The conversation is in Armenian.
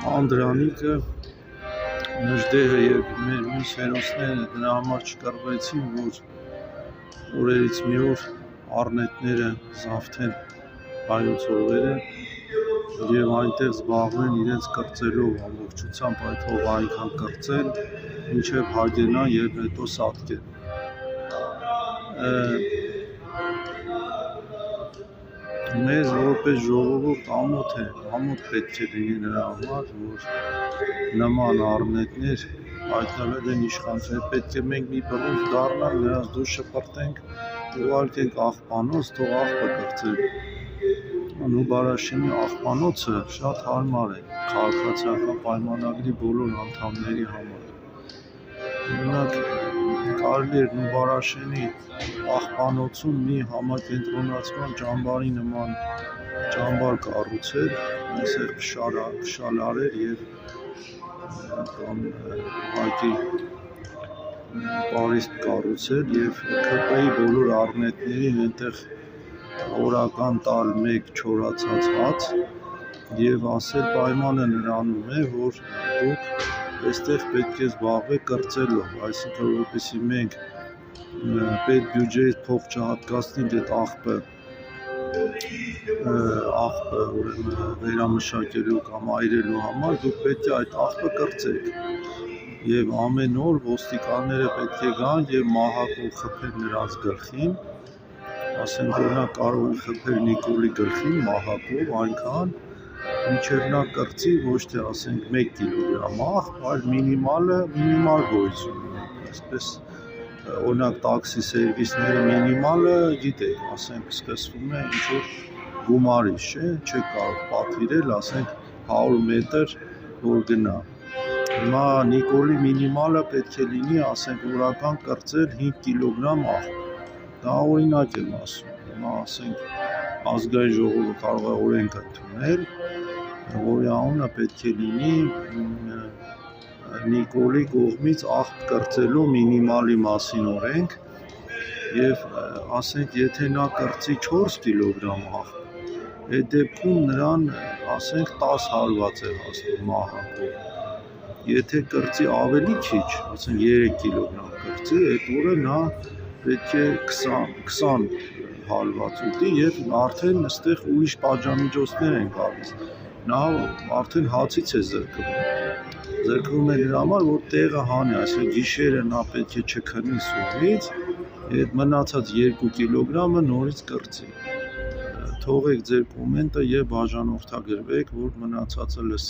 Անդրանիկը, Նժդեհը և մեր մյուս հերոսները դրա համար չկռվեցին, որ օրերից մի օր առնետները զավթեն հայոց հողերը և այնտեղ զբաղվեն իրենց կրծելով ամբողջությամբ այդ հողը այնքան կրծեն, մինչև հագենան և հետո սատկեն։ Մեզ որպես ժողովուրդ ամոթ պետք է լինի նրա համար, որ նման առնետներ հայտնվել են իշխանության։ Պետք է մենք մի բռունցք դառնանք, նրանց դուրս շպրտենք, ուղարկենք աղբանոց, թող աղբը կրծեն։ Նուբարաշենի աղբանոցը շատ հարմար է քաղաքացիական պայմանագրի բոլոր անդամների համար։ Օրինակ, կարելի էր Նուբարաշենի աղբանոցում մի համակենտրոնացման ճամբարի նման ճամբար կառուցել, այսեղ փշալարեր և ուղղակի պարիսպ կառուցել և ՔՊ-ի բոլոր առնետներին այնտեղ օրական տալ մեկ չորացած հաց և ասել պայմանը նրանում է, որ դուք այստեղ պետք է զբաղվեք կրծելով, այսինքն որպեսզի մենք պետբյուջեից փող չհատկացնենք այդ աղբը վերամշակելու կամ այրելու համար, դուք պետք է այդ աղբը կրծեք և ամեն օր ոստիկանները պետք է գան և մահակով խփեն նրանց գլխին, ասենք օրինակ կարող են խփել Նիկոլի գլխին մահակով այնքան, մինչև նա կրծի ոչ թե ասենք 1 կիլոգրամ աղբ, այլ մինիմալ գոյություն ունի, այսպես օրինակ տաքսի սերվիսները մինիմալը գիտեք, ասենք սկսվում է ինչ-որ գումարից, չեք կարող պատվիրել, ասենք 100 մետր որ գնա։ Հիմա Նիկոլի մինիմալը պետք է լինի, ասենք օրական կրծել 5 կիլոգրամ աղբ, դա օրինակ եմ ասում, հիմա ասենք ազգային ժողովը կարող է օրենք ընդունել, որի անունը պետք է լինի Նիկոլի կողմից աղբ կրծելու մինիմալի մասին օրենք և ասենք եթե նա կրծի 4 կիլոգրամ աղբ, այդ դեպքում նրան ասենք 10 հարված է հասնում մահակով, եթե կրծի ավելի քիչ, ասենք 3 կիլոգրամ կրծի, այդ օրը նա պետք է 20 հարված ուտի և արդեն այստեղ ուրիշ պատժամիջոցներ են գալիս, նա արդեն հացից է զրկվում է նրա համար, որ տեղը հանի, այսինքն գիշերը նա պետք է չքնի սովից, այդ մնացած 2 կիլոգրամը նորից կրծի։ Թողեք ձեր կոմենտը և բաժանորդագրվեք, որ մնացածը լսի։